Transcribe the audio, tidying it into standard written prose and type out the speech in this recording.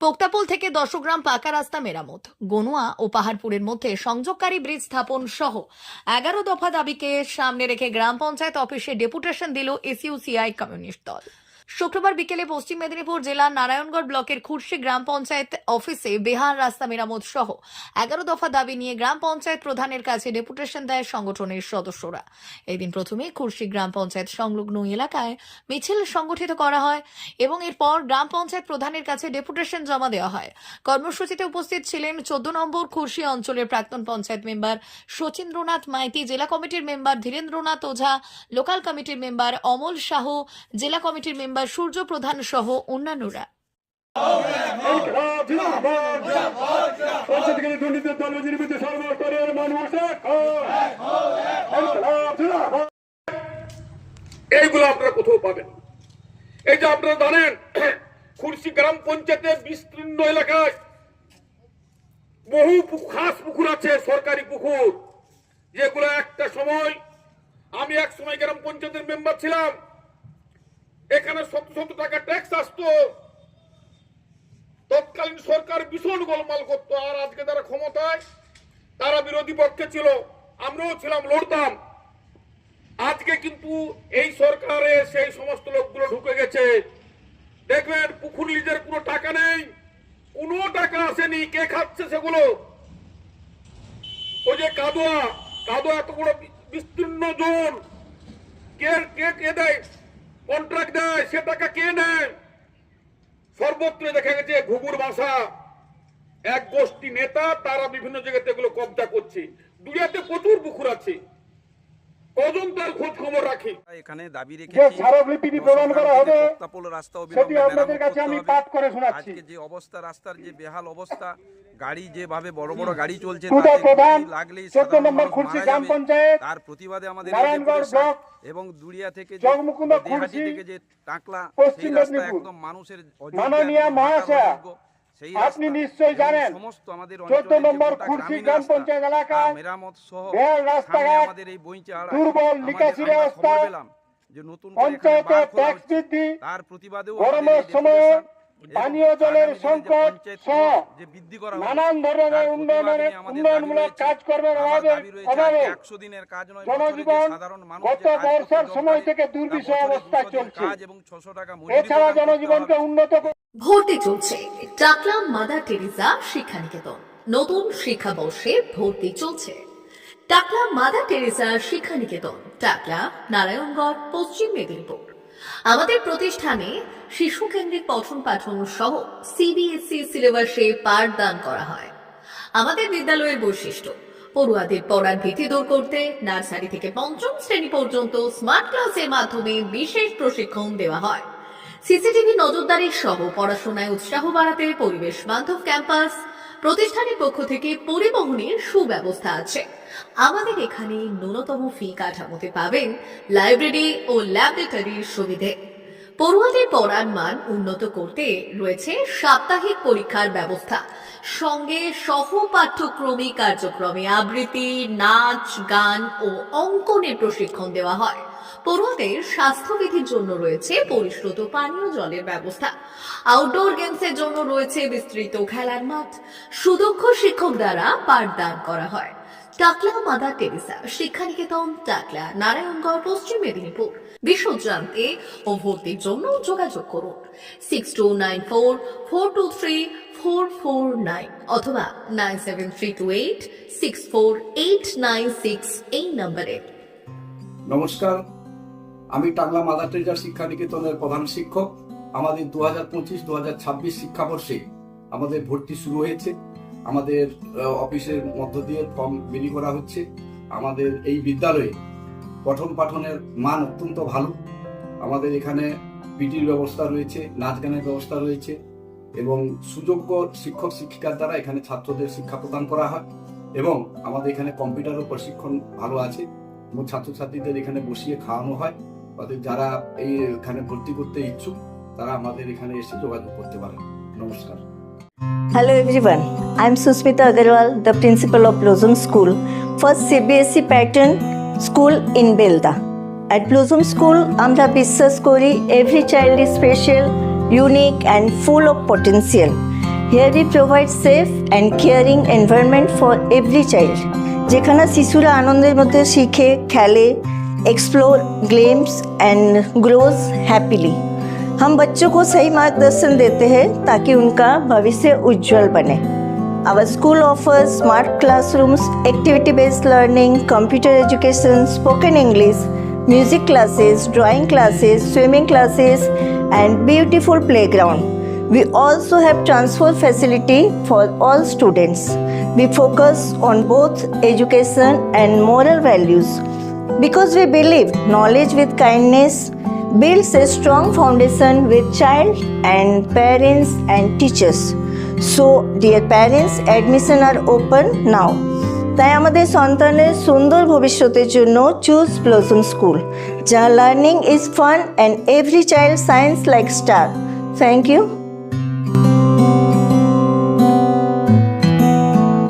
পোক্তাপুল থেকে 10 গ্রাম পাকা রাস্তা মেরামত, গনুয়া ও পাহাড়পুরের মধ্যে সংযোগকারী ব্রিজ স্থাপন সহ 11 দফা দাবিকে সামনে রেখে গ্রাম পঞ্চায়েত অফিসে ডেপুটেশন দিল এসইউসিআই কমিউনিস্ট দল। শুক্রবার বিকেলে পশ্চিম মেদিনীপুর জেলার নারায়ণগড় ব্লকের খুরশি গ্রাম পঞ্চায়েত অফিসে বেহাল রাস্তা মেরামত সহ 11 দফা দাবি নিয়ে গ্রাম পঞ্চায়েত প্রধানের কাছে ডেপুটেশন দেয় সংগঠনের সদস্যরা। এদিন প্রথমে খুরশি গ্রাম পঞ্চায়েত সংলগ্ন এলাকায় মিছিল সংগঠিত করা হয় এবং এরপর গ্রাম পঞ্চায়েত প্রধানের কাছে ডেপুটেশন জমা দেওয়া হয়। কর্মসূচিতে উপস্থিত ছিলেন 14 নম্বর খুরশি অঞ্চলের প্রাক্তন পঞ্চায়েত মেম্বার শচীন্দ্রনাথ মাইতি, জেলা কমিটির মেম্বার ধীরেন্দ্রনাথ ওঝা, লোকাল কমিটির মেম্বার অমল শাহ, জেলা কমিটির মেম্বার সূর্য প্রধান সহ অন্যান্যরা। এইগুলো আপনারা কোথাও পাবেন। এই যে আপনারা জানেন খুরশি গ্রাম পঞ্চায়েতের বিস্তীর্ণ এলাকায় বহু খাস পুকুর আছে, সরকারি পুকুর, যেগুলো একটা সময় আমি এক সময় গ্রাম পঞ্চায়েতের মেম্বার ছিলাম, এখানে শত শত টাকা ট্যাক্স আসতো, তৎকালীন সরকার ভীষণ গোলমাল করতো। আর আজকে যারা ক্ষমতায় তারা বিরোধী পক্ষে ছিল, আমরাও ছিলাম, লড়তাম। আজকে কিন্তু এই সরকারে সেই সমস্ত লোকগুলো ঢুকে গেছে। দেখবেন পুকুর লিজের কোনো টাকা নেই, কোনো টাকা আসেনি। কে খাচ্ছে সেগুলো? ওই যে কাদোয়া এত বড় বিস্তীর্ণ জোন, কে দেয়? কন্ট্রাক্ট দেয়, সে টাকা কে নেয়? সর্বত্র দেখা গেছে ঘুঘুর ভাষা এক গোষ্ঠী নেতা, তারা বিভিন্ন জায়গাতে এগুলো কবজা করছে। দুনিয়াতে প্রচুর পুকুর আছে, কজন তার খোঁজ খবর রাখি। এখানে দাবি রেখে যে স্মারকলিপি প্রদান করা হবে পোক্তাপুল রাস্তা সেটি আপনাদের কাছে আমি পাঠ করে শোনাচ্ছি। আজকে যে অবস্থা, রাস্তার যে বেহাল অবস্থা, গাড়ি যেভাবে বড় বড় গাড়ি চলছে, প্রধান লাগলেই 14 নম্বর খুরশি গ্রাম পঞ্চায়েত, তার প্রতিবাদে আমাদের নারায়ণগড় ব্লক এবং দুড়িয়া থেকে জগমুকুন্দ দেহাটি খুরশি থেকে যে টাকলা, পশ্চিম সেই রাস্তা মেদিনীপুর। একদম মানুষের মাননীয় মহাশয়া, সেই আপনি নিশ্চয়ই জানেন সমস্ত আমাদের 14 নম্বর খুরশি গ্রাম পঞ্চায়েত এলাকায় মেরামত সহ বেহাল রাস্তাঘাট, আমাদের এই বইচাড়া দুর্বল নিকাশি ব্যবস্থা, যে নতুন পঞ্চায়েতে ট্যাক্স বৃদ্ধি, তার প্রতিবাদেও গরমের সময়ে পানীয় জলের সংকট সহ যে বৃদ্ধি করা নানান ধরনের উন্নয়নমূলক কাজকর্মের অভাবে 100 দিনের কাজ নয়, জনজীবন সাধারণ মানুষ গত বর্ষার সময় থেকে দুর্বিষহ অবস্থায় চলছে। এবং 600 টাকা এছাড়া জনজীবনকে উন্নত ভর্তি চলছে টাকলা মাদার টেরিজা শিক্ষানিকেতন। নতুন শিক্ষাবর্ষে ভর্তি চলছে টাকলা মাদার টেরিজা শিক্ষানিকেতন, টাকলা, নারায়ণগড়, পশ্চিম মেদিনীপুর। আমাদের প্রতিষ্ঠানে শিশু কেন্দ্রিক পঠন পাঠন সহ সিবিএসই সিলেবাসে পাঠদান করা হয়। আমাদের বিদ্যালয়ের বৈশিষ্ট্য: পড়ুয়াদের পড়ার ভীতি দূর করতে নার্সারি থেকে পঞ্চম শ্রেণী পর্যন্ত স্মার্ট ক্লাসের মাধ্যমে বিশেষ প্রশিক্ষণ দেওয়া হয়। সিসিটিভি নজরদারি সহ পড়াশোনায় উৎসাহ বাড়াতে পরিবেশ বান্ধব ক্যাম্পাস। প্রতিষ্ঠানের পক্ষ থেকে পরিবহনের সুব্যবস্থা আছে। আমাদের এখানে ন্যূনতম ফি কাঠামোতে পাবেন লাইব্রেরি ও ল্যাবরেটরির সুবিধে। পড়ুয়াদের পড়ার মান উন্নত করতে রয়েছে সাপ্তাহিক পরীক্ষার ব্যবস্থা, সঙ্গে সহ পাঠ্যক্রমিক কার্যক্রমে আবৃত্তি, নাচ, গান ও অঙ্কনের প্রশিক্ষণ দেওয়া হয়। পড়ুয়াদের স্বাস্থ্যবিধির জন্য রয়েছে পরিশ্রুত পানীয় জলের ব্যবস্থা। আউটডোর গেমসের জন্য রয়েছে বিস্তৃত খেলার মাঠ। সুদক্ষ শিক্ষক দ্বারা পাঠদান করা হয়। টাকলা মাদার টেরিজা শিক্ষানিকেতন, টাকলা, নারায়ণগড়, পশ্চিম মেদিনীপুর। বিশদ জানতে ও ভর্তির জন্য যোগাযোগ করুন 6294423449 অথবা 9732864896 এই নম্বরে। নমস্কার, আমি টাকলা মাদার টেরিজা শিক্ষানিকেতনের প্রধান শিক্ষক। আমাদের 2025-2026 শিক্ষাবর্ষে আমাদের ভর্তি শুরু হয়েছে। আমাদের অফিসের মধ্য দিয়ে ফর্ম বিলি করা হচ্ছে। আমাদের এই বিদ্যালয়ে পঠন পাঠনের মান অত্যন্ত ভালো। আমাদের এখানে পিটির ব্যবস্থা রয়েছে, নাচ গানের ব্যবস্থা রয়েছে এবং সুযোগ্য শিক্ষক শিক্ষিকার দ্বারা এখানে ছাত্রদের শিক্ষা প্রদান করা হয় এবং আমাদের এখানে কম্পিউটারও প্রশিক্ষণ ভালো আছে এবং ছাত্রছাত্রীদের এখানে বসিয়ে খাওয়ানো হয়। তাদের যারা এখানে ভর্তি করতে ইচ্ছুক তারা আমাদের এখানে এসে যোগাযোগ করতে পারেন। নমস্কার। Hello everyone, I am Susmita Agarwal, the principal of Blossom School, first CBSE pattern school in Belda. At Blossom School, আমরা বিশ্বাস করি every child is special, unique and full of potential. Here we provide safe and caring environment for every child. যেখানে শিশুরা আনন্দের মধ্যে শিখে, খেলে, explore, games and grows happily. हम बच्चों को सही मार्गदर्शन देते हैं ताकि उनका भविष्य उज्जवल बने. Our school offers smart classrooms, activity-based learning, computer education, spoken English, music classes, drawing classes, swimming classes, and beautiful playground. We also have transport facility for all students. We focus on both education and moral values because we believe knowledge with kindness builds a strong foundation with child and parents and teachers. So, dear parents, admission are open now. তাই আমাদের সন্তানের সুন্দর ভবিষ্যতের জন্য choose Blossom school, যা learning is fun and every child shines like star. Thank you.